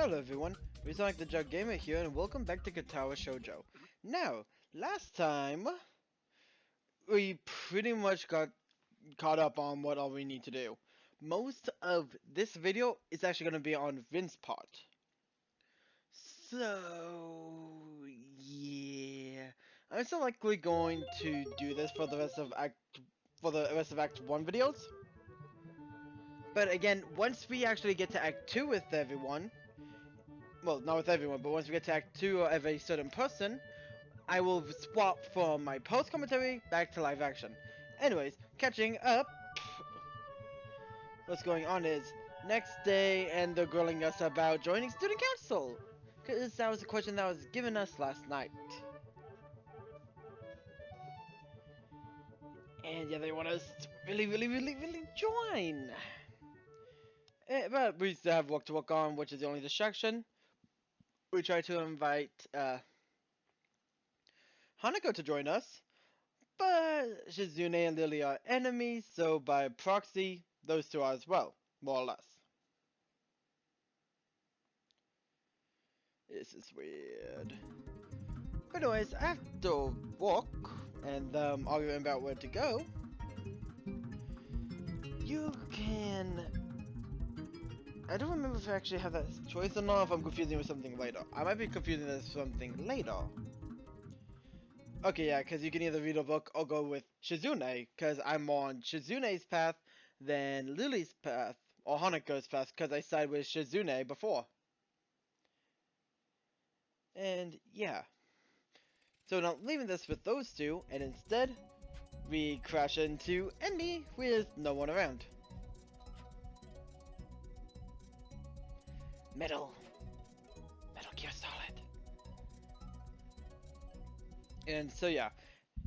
Hello everyone, Resonic the Jug Gamer here, and welcome back to Katawa Shoujo. Now, last time, we pretty much got caught up on what all we need to do. Most of this video is actually going to be on Vin's part. So, yeah, I'm still likely going to do this for the rest of Act 1 videos. But again, once we actually get to Act 2 with everyone, well, not with everyone, but once we get to Act 2 of a certain person, I will swap from my post commentary back to live action. Anyways, catching up, what's going on is, next day, and they're grilling us about joining student council, because that was a question that was given us last night. And yeah, they want us to really join. But we still have work to work on, which is the only distraction. We try to invite Hanako to join us, but Shizune and Lily are enemies, so by proxy, those two are as well, more or less. This is weird. But anyways, after walk and arguing about where to go, you can... I don't remember if I actually have that choice or not, if I'm confusing with something later. I might be confusing this with something later. Okay, yeah, because you can either read a book or go with Shizune, because I'm on Shizune's path than Lily's path, or Hanako's path, because I sided with Shizune before. And yeah. So now leaving this with those two, and instead, we crash into Enemy with no one around. Metal Gear Solid. And so yeah,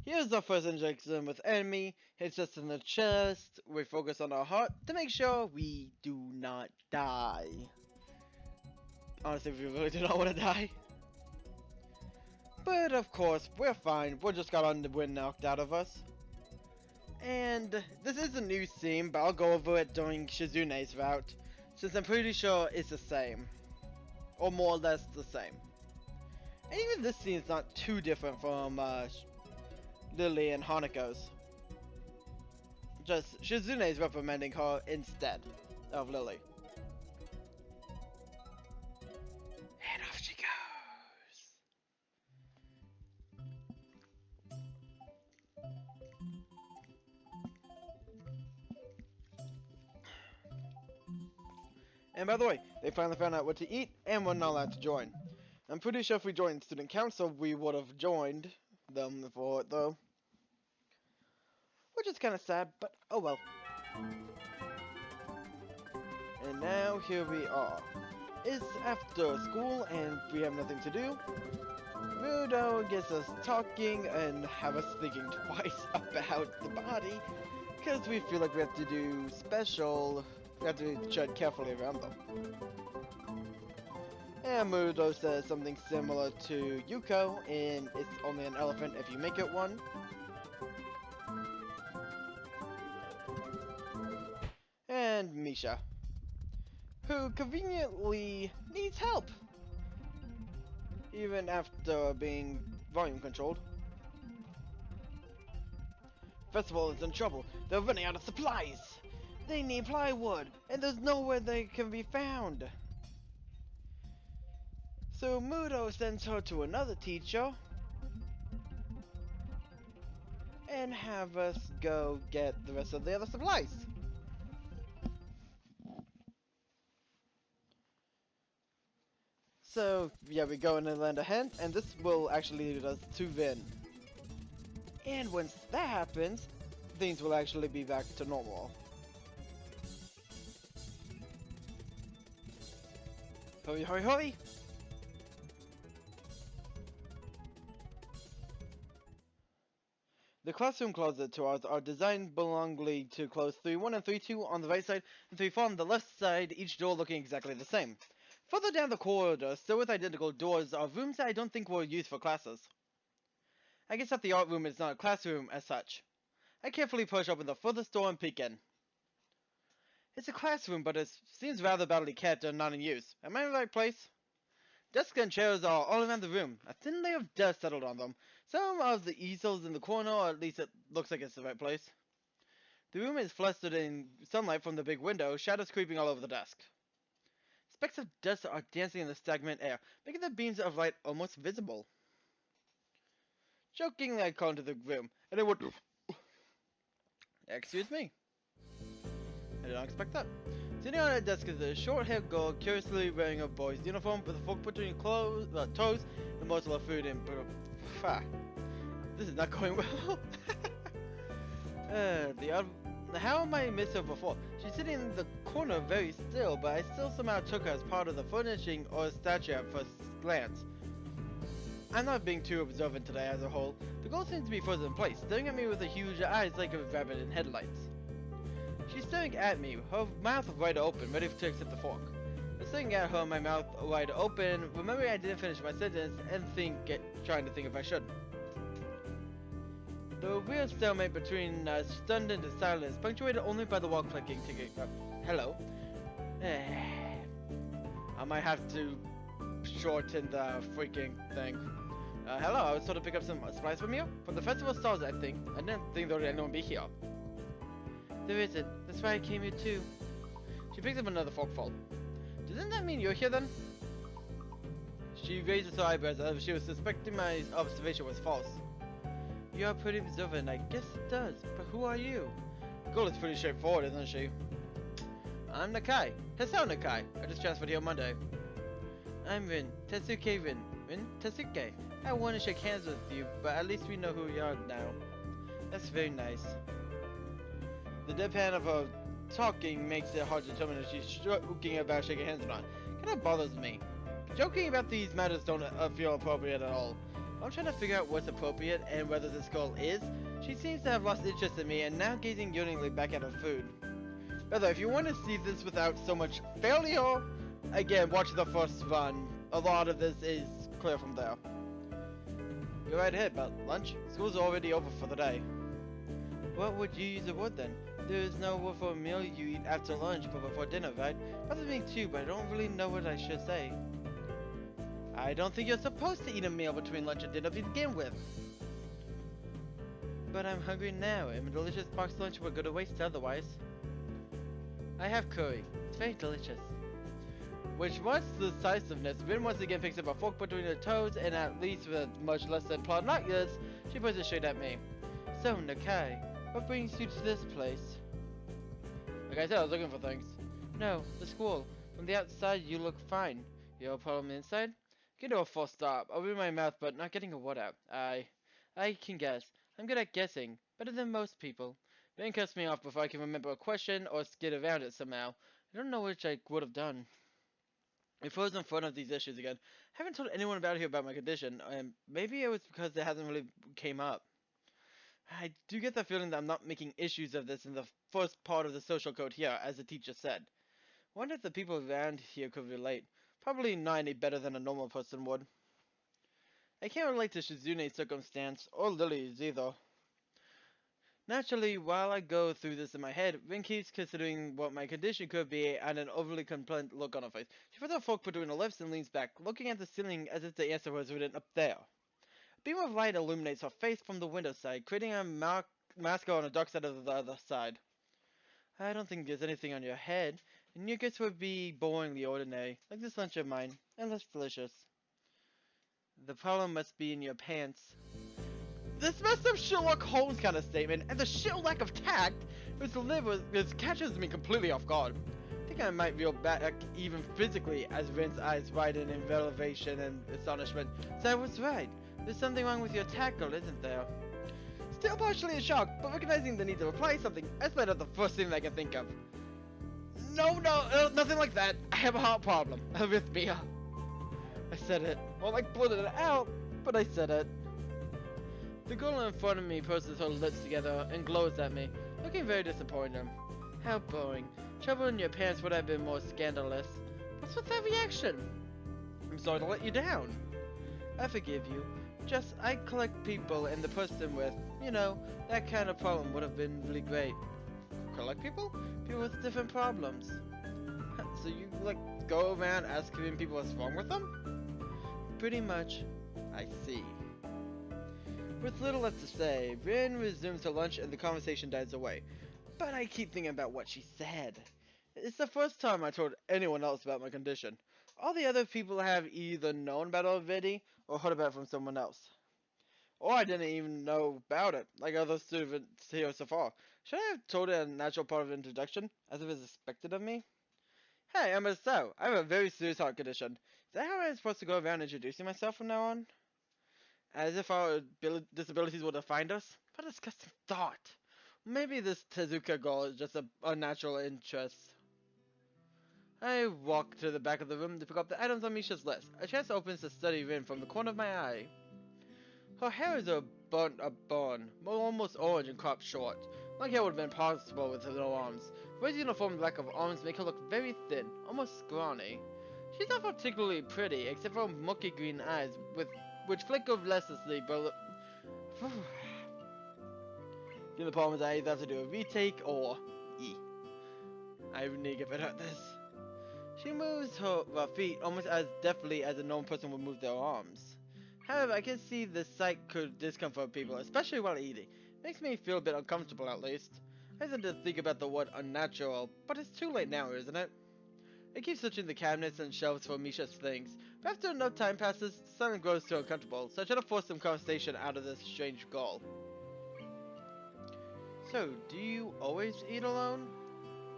here's our first injection with Enemy. Hits us in the chest. We focus on our heart to make sure we do not die. Honestly, we really do not want to die. But of course, we're fine. We just got on the wind knocked out of us. And this is a new scene, but I'll go over it during Shizune's route, since I'm pretty sure it's the same. Or more or less the same. And even this scene is not too different from Lily and Hanako's. Just Shizune is reprimanding her instead of Lily. And off she goes. And by the way, they finally found out what to eat, and we're not allowed to join. I'm pretty sure if we joined student council, we would have joined them for it, though. Which is kind of sad, but oh well. And now, here we are. It's after school, and we have nothing to do. Mudo gets us talking, and have us thinking twice about the body, because we feel like we have to do special... We have to tread carefully around them. And Mudo says something similar to Yuko in It's Only an Elephant If You Make It One. And Misha, who conveniently needs help, even after being volume controlled. Festival is in trouble. They're running out of supplies. They need plywood, and there's nowhere they can be found. So Mudo sends her to another teacher and have us go get the rest of the other supplies. So yeah, we go in and lend a hand, and this will actually lead us to Vin. And once that happens, things will actually be back to normal. Hurry, hurry, hurry! The classroom closet doors are designed belonging to close 3-1 and 3-2 on the right side, and 3-4 on the left side, each door looking exactly the same. Further down the corridor, still with identical doors, are rooms that I don't think were used for classes. I guess that the art room is not a classroom as such. I carefully push open the furthest door and peek in. It's a classroom, but it seems rather badly kept and not in use. Am I in the right place? Desks and chairs are all around the room. A thin layer of dust settled on them. Some of the easels in the corner, or at least it looks like it's the right place. The room is flustered in sunlight from the big window, shadows creeping all over the desk. Specks of dust are dancing in the stagnant air, making the beams of light almost visible. Jokingly, I call into the room, and it would... Excuse me. I did not expect that. Sitting on a desk is a short-haired girl curiously wearing a boy's uniform with a fork between toes and morsel of food in. This is not going well. How am I missed her before? She's sitting in the corner very still, but I still somehow took her as part of the furnishing or statue at first glance. I'm not being too observant today as a whole. The girl seems to be frozen in place, staring at me with her huge eyes like a rabbit in headlights. She's staring at me, her mouth wide open, ready to accept the fork. I'm staring at her, my mouth wide open, remembering I didn't finish my sentence, and trying to think if I should. The weird stalemate between stunned into silence, punctuated only by the wall clicking to hello. I might have to shorten the freaking thing. Hello, I was told to pick up some supplies from you? From the festival stalls, I think. I didn't think there would anyone be here. There isn't. That's why I came here too. She picks up another forkful. Doesn't that mean you're here then? She raises her eyebrows as if she was suspecting my observation was false. You're pretty observant, I guess it does. But who are you? The girl is pretty straightforward, isn't she? I'm Dakai. Tesao Dakai. I just transferred here Monday. I'm Rin. Tetsuke Rin. Rin? Tetsuke. I want to shake hands with you, but at least we know who you are now. That's very nice. The deadpan of her talking makes it hard to determine if she's joking about shaking hands or not. Kinda bothers me. Joking about these matters don't feel appropriate at all. I'm trying to figure out what's appropriate and whether this girl is. She seems to have lost interest in me and now gazing yearningly back at her food. Brother, if you want to see this without so much failure, again, watch the first run. A lot of this is clear from there. Go right ahead, but lunch? School's already over for the day. What would you use a word then? There is no word for a meal you eat after lunch but before dinner, right? Bothers me too, but I don't really know what I should say. I don't think you're supposed to eat a meal between lunch and dinner to begin with. But I'm hungry now, and a delicious boxed lunch would go to waste otherwise. I have curry. It's very delicious. Which wants decisiveness, Rin once again picks up a fork between her toes, and at least with much less than politeness, she points it straight at me. So, Dakai, what brings you to this place? Like I said, I was looking for things. No, the school. From the outside, you look fine. You have a problem inside? Get to a full stop. I'll read my mouth, but not getting a word out. I can guess. I'm good at guessing. Better than most people. Rin cuts me off before I can remember a question or skid around it somehow. I don't know which I would have done. I froze in front of these issues again. Haven't told anyone about my condition, and maybe it was because it hasn't really came up. I do get the feeling that I'm not making issues of this in the first part of the social code here, as the teacher said. Wonder if the people around here could relate. Probably not any better than a normal person would. I can't relate to Shizune's circumstance, or Lily's either. Naturally, while I go through this in my head, Rin keeps considering what my condition could be and an overly complaint look on her face. She puts her fork between her lips and leans back, looking at the ceiling as if the answer was written up there. A beam of light illuminates her face from the window side, creating a mask on the dark side of the other side. I don't think there's anything on your head, and your guess would be boringly ordinary, like this lunch of mine, and less delicious. The problem must be in your pants. This messed up Sherlock Holmes kind of statement, and the sheer lack of tact was delivered catches me completely off guard. I think I might reel back even physically as Rin's eyes widen in revelation and astonishment. So I was right. There's something wrong with your tackle, isn't there? Still partially in shock, but recognizing the need to reply something, I spit out the first thing I can think of. No, nothing like that. I have a heart problem. Arrhythmia. I said it. Well, I blurted it out, but I said it. The girl in front of me purses her lips together and glows at me, looking very disappointed. How boring. Trouble in your pants would have been more scandalous. What's with that reaction? I'm sorry to let you down. I forgive you. Just, I collect people and the person with, that kind of problem would have been really great. collect people? People with different problems. So you, like, go around asking people what's wrong with them? Pretty much. I see. With little left to say, Rin resumes her lunch and the conversation dies away. But I keep thinking about what she said. It's the first time I told anyone else about my condition. All the other people have either known about it already or heard about it from someone else. Or I didn't even know about it, like other students here so far. Should I have told it a natural part of the introduction, as it was expected of me? Hey, I'm Misha. I have a very serious heart condition. Is that how I'm supposed to go around introducing myself from now on? As if our disabilities will define us? What a disgusting thought. Maybe this Tezuka girl is just a natural interest. I walk to the back of the room to pick up the items on Misha's list. A chance opens to study Rin from the corner of my eye. Her hair is a bun, almost orange and cropped short. Like hair would have been possible with her no arms. Ray's uniform lack of arms make her look very thin, almost scrawny. She's not particularly pretty, except for her murky green eyes, which flicker restlessly, but the problem is I either have to do a retake or I need to get better at this. She moves her feet almost as deftly as a normal person would move their arms. However, I can see this sight could discomfort people, especially while eating. Makes me feel a bit uncomfortable at least. I started to think about the word unnatural, but it's too late now, isn't it? I keep searching the cabinets and shelves for Misha's things, but after enough time passes, something grows too uncomfortable, so I try to force some conversation out of this strange girl. So, do you always eat alone?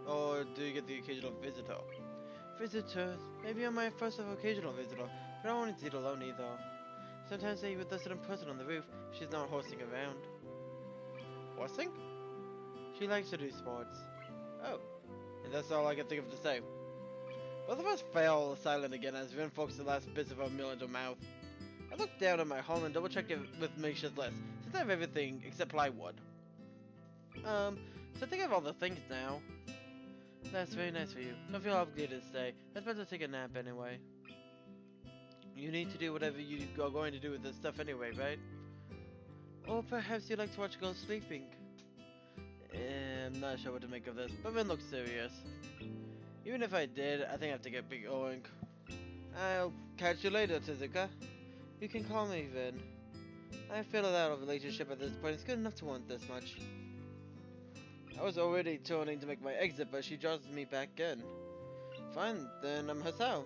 Or do you get the occasional visitor? Visitors? Maybe I'm my first occasional visitor, but I don't want to eat alone either. Sometimes I eat with a certain person on the roof. She's not horsing around. Horsing? She likes to do sports. Oh, and that's all I can think of to say. Both of us fell silent again as Rin focused the last bits of her meal into her mouth. I looked down at my haul and double-checked it with Misha's list, since I have everything except plywood. So I think I have all the things now. That's very nice for you. Don't feel obligated to stay. I was about to take a nap anyway. You need to do whatever you are going to do with this stuff anyway, right? Or perhaps you'd like to watch girls sleeping. I'm not sure what to make of this, but Rin looks serious. Even if I did, I think I have to get big going. I'll catch you later, Tezuka. You can call me Rin. I feel that our relationship at this point is good enough to want this much. I was already turning to make my exit, but she draws me back in. Fine, then I'm Hasao.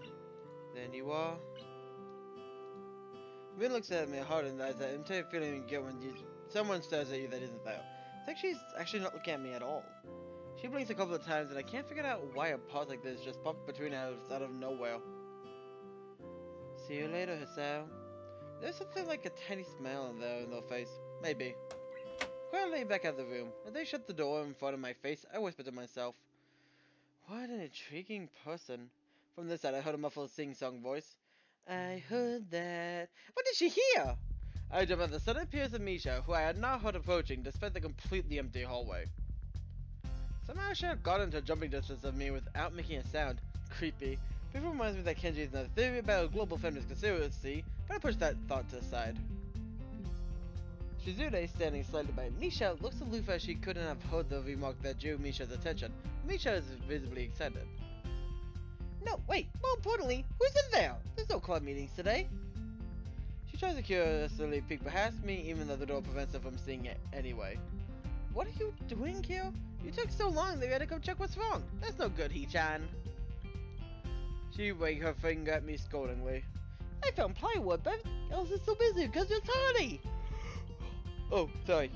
Then you are... Rin looks at me hard in the eyes, that entire feeling you get when someone stares at you that isn't there. It's like she's actually not looking at me at all. She blinks a couple of times and I can't figure out why a pause like this just popped between us out of nowhere. See you later, Hasao. There's something like a tiny smile in their face. Maybe. Quietly back out of the room. As they shut the door in front of my face, I whispered to myself, what an intriguing person. From this side, I heard a muffled sing-song voice. I heard that. What did she hear? I jumped at the sudden appearance of Misha, who I had not heard approaching despite the completely empty hallway. Somehow she had got into jumping distance of me without making a sound. Creepy. People reminds me that Kenji is another theory about a global feminist conspiracy, but I pushed that thought to the side. Shizune, standing slightly by Misha, looks aloof as she couldn't have heard the remark that drew Misha's attention. Misha is visibly excited. No, wait, more importantly, who's in there? There's no club meetings today. She tries to curiously peek past me, even though the door prevents her from seeing it anyway. What are you doing here? You took so long that we had to come check what's wrong. That's no good, Hee-chan. She waved her finger at me scoldingly. I found plywood, but else is so busy because you're tardy. Oh, sorry.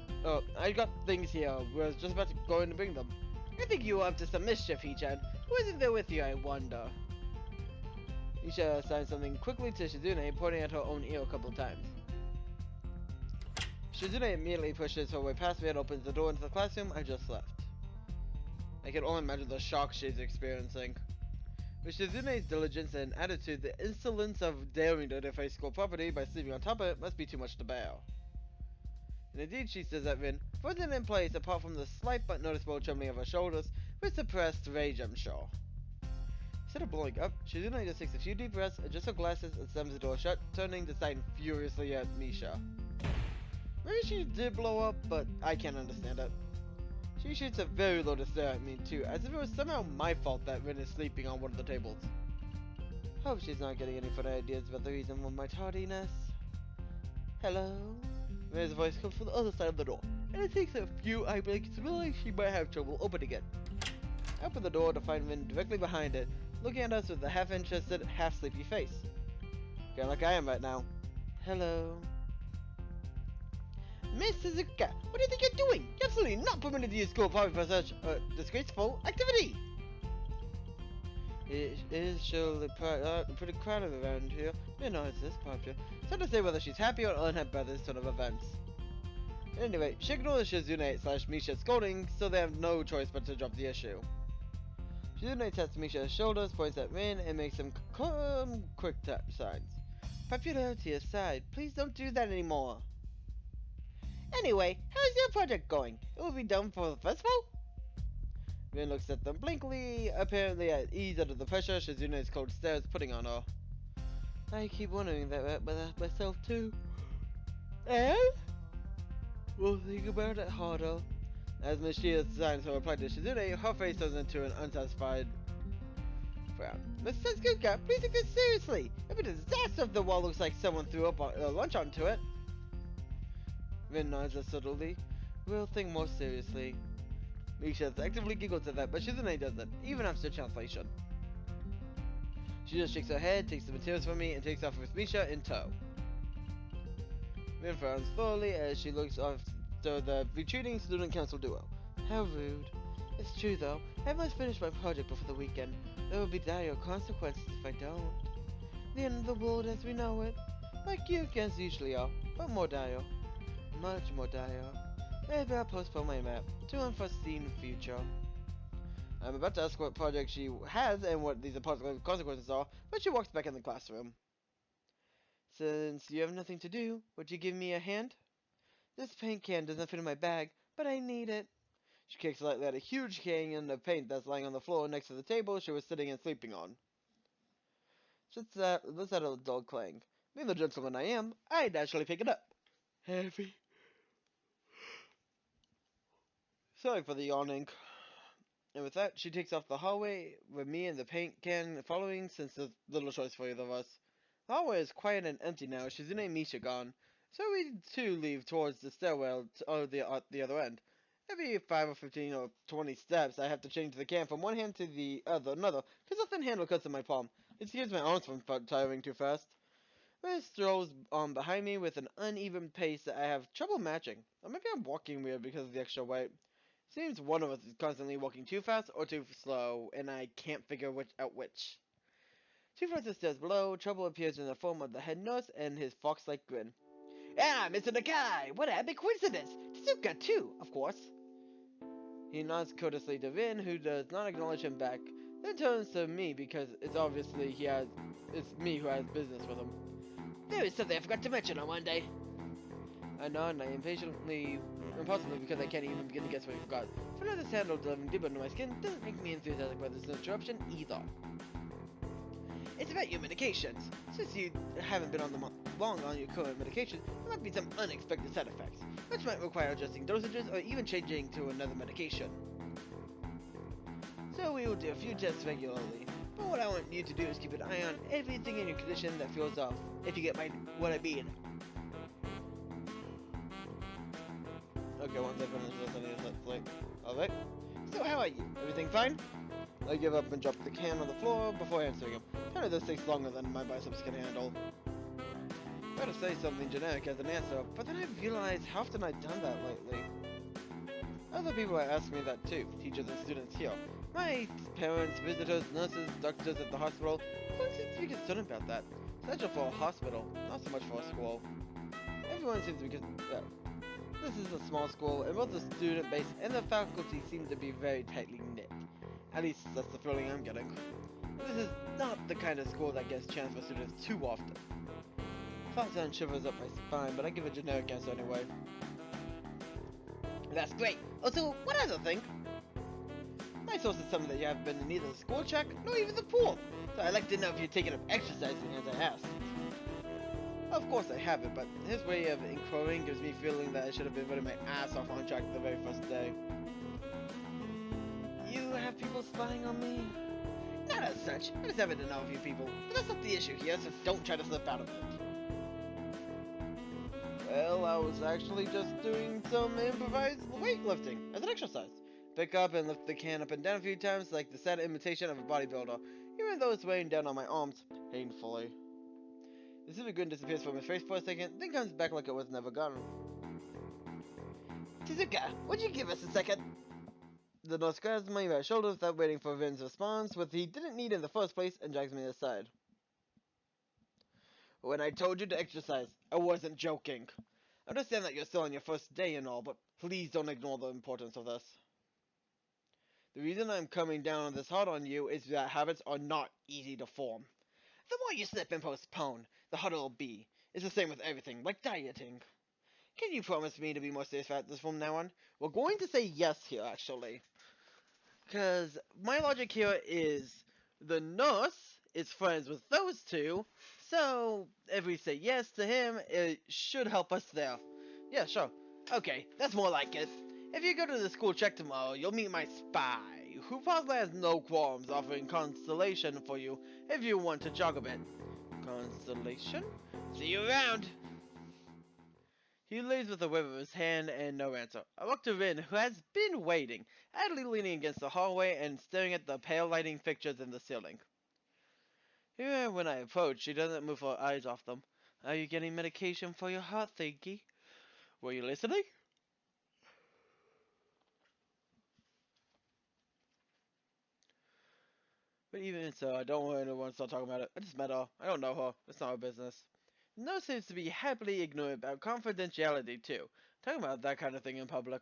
I got things here. I was just about to go in to bring them. I think you are up to some mischief, Hee-chan. Who isn't there with you, I wonder? Misha signed something quickly to Shizune, pointing at her own ear a couple times. Shizune immediately pushes her way past me and opens the door into the classroom I just left. I can only imagine the shock she's experiencing. With Shizune's diligence and attitude, the insolence of daring to deface school property by sleeping on top of it must be too much to bear. And indeed, she says that Rin wasn't in place apart from the slight but noticeable trembling of her shoulders, with suppressed rage, I'm sure. Instead of blowing up, Shizune just takes a few deep breaths, adjusts her glasses, and slams the door shut, turning to sight furiously at Misha. Maybe she did blow up, but I can't understand it. She shoots a very low to stare at me too, as if it was somehow my fault that Rin is sleeping on one of the tables. Hope she's not getting any funny ideas about the reason for my tardiness. Hello? Rin's voice comes from the other side of the door, and it takes a few eye blinks to realize she might have trouble opening it. I open the door to find Rin directly behind it, looking at us with a half-interested, half-sleepy face. Kinda like I am right now. Hello? Miss Suzuka, what do you think you're doing? You're absolutely not permitted to use school property for such a disgraceful activity! It is surely pretty crowded around here. You know, it's this popular. It's hard to say whether she's happy or unhappy by this sort of events. Anyway, she ignores Shizune/Misha scolding, so they have no choice but to drop the issue. Shizune taps Misha's shoulders, points at Rin, and makes some quick tap signs. Popularity aside, please don't do that anymore. Anyway, how's your project going? It will be done for the festival? Rin looks at them blankly, apparently at ease under the pressure Shizune's cold stare is putting on her. I keep wondering that about myself too. And? We'll think about it harder. As Misha signs her reply to Shizune, her face turns into an unsatisfied frown. Miss Sensuka, please take this seriously! It'd be a disaster if the wall looks like someone threw up lunch onto it. Rin nods subtly. We'll think more seriously. Misha actively giggles at that, but Shizune doesn't, even after translation. She just shakes her head, takes the materials from me, and takes off with Misha in tow. Rin frowns slowly as she looks after the retreating student council duo. How rude. It's true though, I must finish my project before the weekend. There will be dire consequences if I don't. The end of the world as we know it. Like you guys usually are, but more dire. Much more dire. Maybe I'll postpone my map to unforeseen future. I'm about to ask what project she has and what these possible consequences are, but she walks back in the classroom. Since you have nothing to do, would you give me a hand? This paint can doesn't fit in my bag, but I need it. She kicks lightly at a huge can of paint that's lying on the floor next to the table she was sitting and sleeping on. Let's add a dull clang. Being the gentleman I am, I naturally pick it up. Heavy. Sorry for the yawning. And with that, she takes off the hallway, with me and the paint can following since there's little choice for either of us. The hallway is quiet and empty now, Shizune and Misha gone, so we too leave towards the stairwell to the other end. Every 5 or 15 or 20 steps, I have to change the can from one hand to the another, because the thin handle cuts in my palm. It keeps my arms from tiring too fast. Rin strolls on behind me with an uneven pace that I have trouble matching. Or maybe I'm walking weird because of the extra weight. Seems one of us is constantly walking too fast or too slow, and I can't figure out which. 2 flights of stairs below, trouble appears in the form of the head nurse and his fox-like grin. Ah, Mr. Dakai! What a happy coincidence! Tsuka too, of course. He nods courteously to Rin, who does not acknowledge him back, then turns to me because it's obviously it's me who has business with him. There is something I forgot to mention on Monday. I nod and I impossibly because I can't even begin to guess what I forgot. For now, this handle delving deeper into my skin doesn't make me enthusiastic about this interruption either. It's about your medications. Since you haven't been on them long on your current medication, there might be some unexpected side effects, which might require adjusting dosages or even changing to another medication. So we will do a few tests regularly, but what I want you to do is keep an eye on everything in your condition that feels off, if you get what I mean. Okay, once I finish this, I need to sleep. Alright. So how are you? Everything fine? I give up and drop the can on the floor before answering him. Kind of this takes longer than my biceps can handle. I gotta say something generic as an answer, but then I realized how often I've done that lately. Other people ask me that too, teachers and students here. My parents, visitors, nurses, doctors at the hospital, everyone seems to be concerned about that. Essential for a hospital, not so much for a school. Everyone seems to be concerned. This is a small school, and both the student base and the faculty seem to be very tightly knit. At least that's the feeling I'm getting. This is not the kind of school that gets chance for students too often. Thoughts and shivers up my spine, but I give a generic answer anyway. That's great. Also, one other thing. My sources tell me that you haven't been to neither the school check nor even the pool. So I'd like to know if you're taking up exercising as I asked. Of course I haven't, but his way of inquiring gives me feeling that I should have been running my ass off on track the very first day. have people spying on me? Not as such. I just happen to know a few people. But that's not the issue here, so don't try to slip out of it. Well, I was actually just doing some improvised weightlifting as an exercise. Pick up and lift the can up and down a few times like the sad imitation of a bodybuilder, even though it's weighing down on my arms painfully. The super grin disappears from his face for a second, then comes back like it was never gone. Tezuka, would you give us a second? The nurse grabs me by the shoulder without waiting for Vin's response, which he didn't need in the first place, and drags me aside. When I told you to exercise, I wasn't joking. I understand that you're still on your first day and all, but please don't ignore the importance of this. The reason I'm coming down this hard on you is that habits are not easy to form. The more you slip and postpone, the harder it'll be. It's the same with everything, like dieting. Can you promise me to be more serious about this from now on? We're going to say yes here, actually. Because my logic here is the nurse is friends with those two, so if we say yes to him, it should help us there. Yeah, sure. Okay, that's more like it. If you go to the school check tomorrow, you'll meet my spy, who probably has no qualms offering constellation for you if you want to jog a bit. Constellation? See you around! He leaves with a wave of his hand and no answer. I look to Rin, who has been waiting, idly leaning against the hallway and staring at the pale lighting fixtures in the ceiling. Even when I approach, she doesn't move her eyes off them. Are you getting medication for your heart, Thinky? Were you listening? But even so, I don't want anyone to start talking about it. I just met her. I don't know her. It's not her business. No seems to be happily ignorant about confidentiality, too. Talking about that kind of thing in public.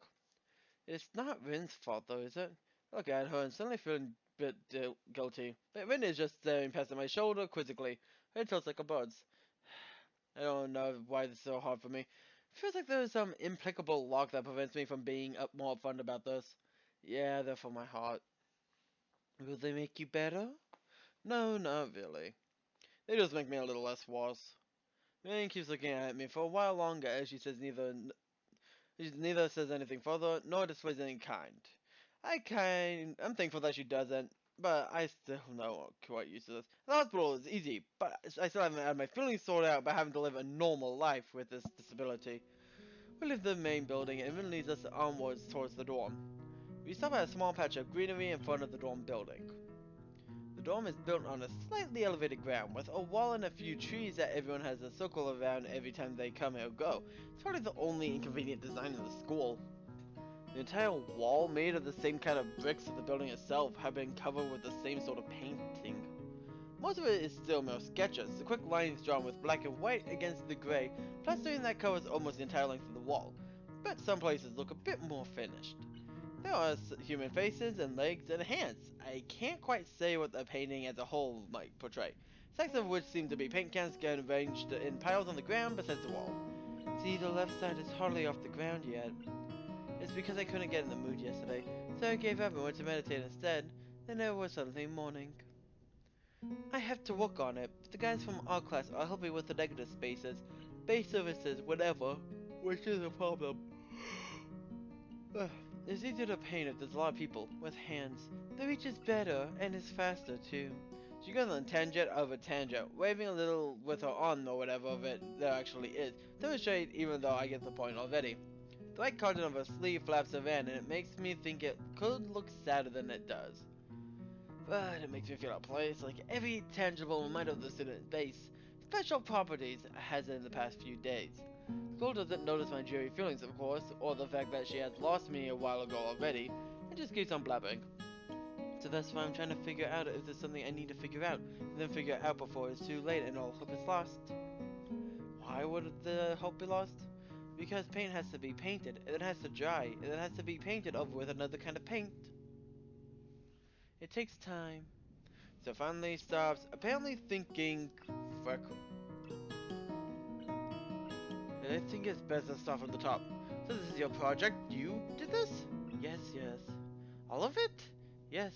It's not Rin's fault, though, is it? Look at her and suddenly feeling a bit guilty. But Rin is just staring past my shoulder quizzically. Her tilts like a bird's. I don't know why this is so hard for me. It feels like there's some implacable lock that prevents me from being more upfront about this. Yeah, they're for my heart. Will they make you better? No, not really. They just make me a little less worse. Marion keeps looking at me for a while longer as she says neither says anything further, nor displays any kind. I'm thankful that she doesn't, but I still know quite used to this. The hospital is easy, but I still haven't had my feelings sorted out by having to live a normal life with this disability. We leave the main building and Vin leads us onwards towards the dorm. We stop at a small patch of greenery in front of the dorm building. The dorm is built on a slightly elevated ground, with a wall and a few trees that everyone has a circle around every time they come or go. It's probably the only inconvenient design in the school. The entire wall, made of the same kind of bricks as the building itself, have been covered with the same sort of painting. Most of it is still mere sketches, the quick lines drawn with black and white against the grey, plastering that covers almost the entire length of the wall. But some places look a bit more finished. There are human faces and legs and hands. I can't quite say what the painting as a whole might portray. Stacks of which seem to be paint cans getting arranged in piles on the ground beside the wall. See, the left side is hardly off the ground yet. It's because I couldn't get in the mood yesterday, so I gave up and went to meditate instead. Then it was suddenly morning. I have to work on it. The guys from our class are helping with the negative spaces, base services, whatever, which is a problem. It's easier to paint if there's a lot of people with hands. The reach is better and is faster too. She goes on a tangent of a tangent, waving a little with her arm or whatever of it there actually is. Demonstrate even though I get the point already. The white cotton of her sleeve flaps her in and it makes me think it could look sadder than it does. But it makes me feel out of place, like every tangible moment of the student's base. Special properties has in the past few days. School doesn't notice my dreary feelings, of course, or the fact that she has lost me a while ago already, and just keeps on blabbing. So that's why I'm trying to figure out if there's something I need to figure out, and then figure it out before it's too late and all hope is lost. Why would the hope be lost? Because paint has to be painted, and it has to dry, and it has to be painted over with another kind of paint. It takes time. So finally stops, apparently thinking, I think it's best to start from the top. So this is your project? You did this? Yes, yes. All of it? Yes.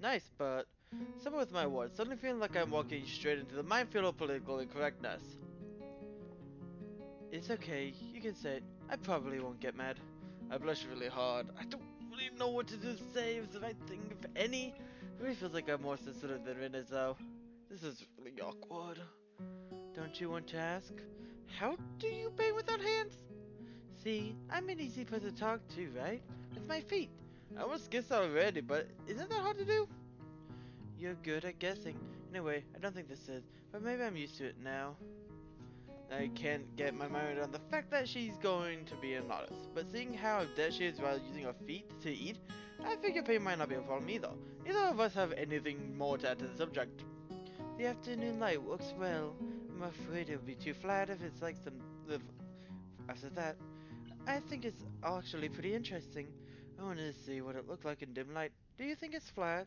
Nice, but somewhere with my words, suddenly feeling like I'm walking straight into the minefield of political incorrectness. It's okay, you can say it. I probably won't get mad. I blush really hard. I don't really know what to do to say is the right thing, if any. It really feels like I'm more sensitive than Rin is, though. This is really awkward. Don't you want to ask? How do you paint without hands? See, I'm an easy person to talk to, right? With my feet. I almost guessed already, but isn't that hard to do? You're good at guessing. Anyway, I don't think this is, but maybe I'm used to it now. I can't get my mind around the fact that she's going to be an artist, but seeing how adept she is while using her feet to eat, I figure pain might not be a problem either. Neither of us have anything more to add to the subject. The afternoon light works well. I'm afraid it would be too flat if it's like some... After that, I think it's actually pretty interesting. I wanted to see what it looked like in dim light. Do you think it's flat?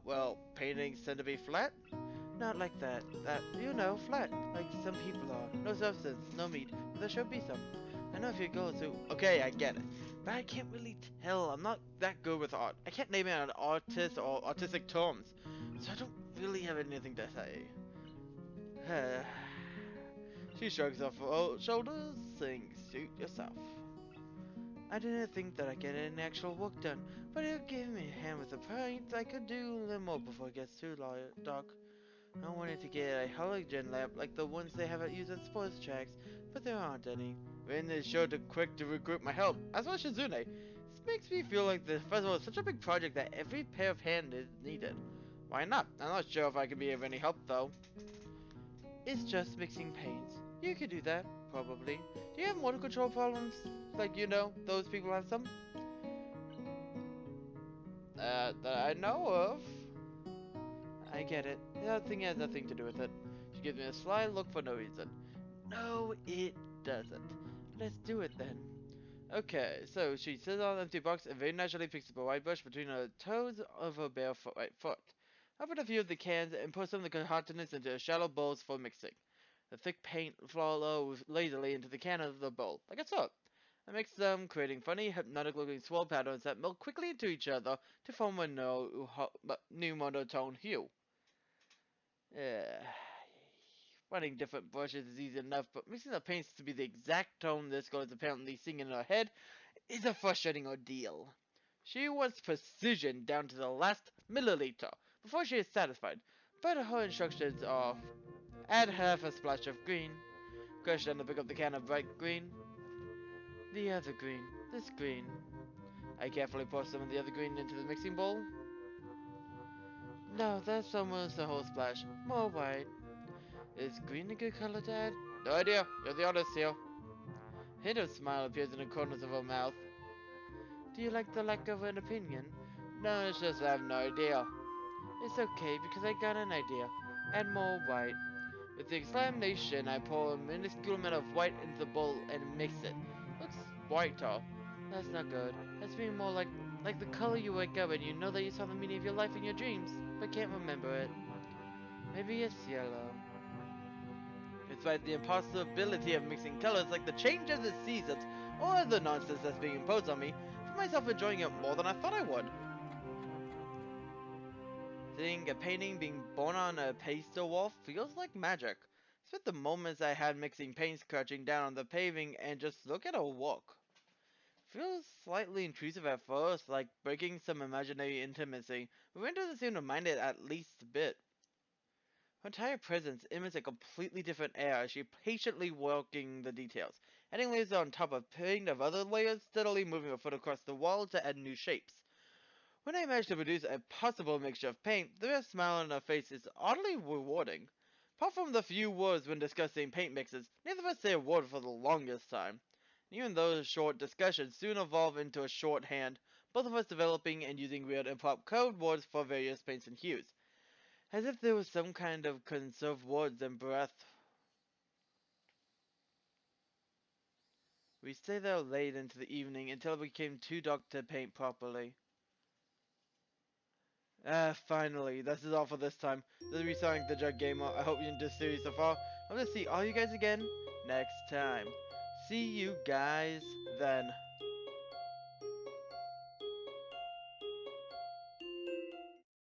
Well, paintings tend to be flat? Not like that. Flat, like some people are. No substance, no meat, but there should be some. I know if you go to... Okay, I get it. But I can't really tell. I'm not that good with art. I can't name it an artist or artistic terms. So I don't really have anything to say. She shrugs off her shoulders, saying, suit yourself. I didn't think that I'd get any actual work done, but it'll give me a hand with the paint. I could do a little more before it gets too dark. I wanted to get a halogen lamp like the ones they have used at sports tracks, but there aren't any. Rin is sure to quick to recruit my help, as well as Shizune. This makes me feel like the festival is such a big project that every pair of hands is needed. Why not? I'm not sure if I could be of any help though. It's just mixing paints. You could do that, probably. Do you have motor control problems? Like, those people have some? That I know of. I get it. The other thing has nothing to do with it. She gives me a sly look for no reason. No, it doesn't. Let's do it then. Okay, so she sits on an empty box and very naturally picks up a white brush between her toes of her bare right foot. I put a few of the cans and pour some of the continents into shallow bowls for mixing. The thick paint flows lazily into the can of the bowl, like a soap. I mix them, creating funny, hypnotic-looking swirl patterns that melt quickly into each other to form a new monotone hue. Running different brushes is easy enough, but mixing the paints to be the exact tone this girl is apparently singing in her head is a frustrating ordeal. She wants precision down to the last milliliter before she is satisfied, but her instructions are add half a splash of green, crush down to pick up the can of bright green, the other green, this green. I carefully pour some of the other green into the mixing bowl. No, that's almost the whole splash. More white. Is green a good color to add? No idea. You're the artist here. A hint of smile appears in the corners of her mouth. Do you like the lack of an opinion? No, it's just I have no idea. It's okay, because I got an idea. Add more white. With the exclamation, I pour a minuscule amount of white into the bowl and mix it. Looks whiter. That's not good. That's being more like the color you wake up and you know that you saw the meaning of your life in your dreams, but can't remember it. Maybe it's yellow. Despite the impossibility of mixing colors like the change of the seasons or the nonsense that's being imposed on me, I find myself enjoying it more than I thought I would. Seeing a painting being born on a pastel wall feels like magic. Spent the moments I had mixing paints crouching down on the paving and just look at her work. Feels slightly intrusive at first, like breaking some imaginary intimacy, but Rin doesn't seem to mind it at least a bit. Her entire presence emits a completely different air as she patiently working the details, adding layers on top of paint of other layers, steadily moving her foot across the wall to add new shapes. When I manage to produce a possible mixture of paint, the mere smile on her face is oddly rewarding. Apart from the few words when discussing paint mixes, neither of us say a word for the longest time. Even those short discussions soon evolve into a shorthand, both of us developing and using weird improper code words for various paints and hues. As if there was some kind of conserved words and breath. We stayed there late into the evening until it became too dark to paint properly. Finally, this is all for this time. This is Resonic the Jug Gamer. I hope you enjoyed the series so far. I'm gonna see all you guys again next time. See you guys then.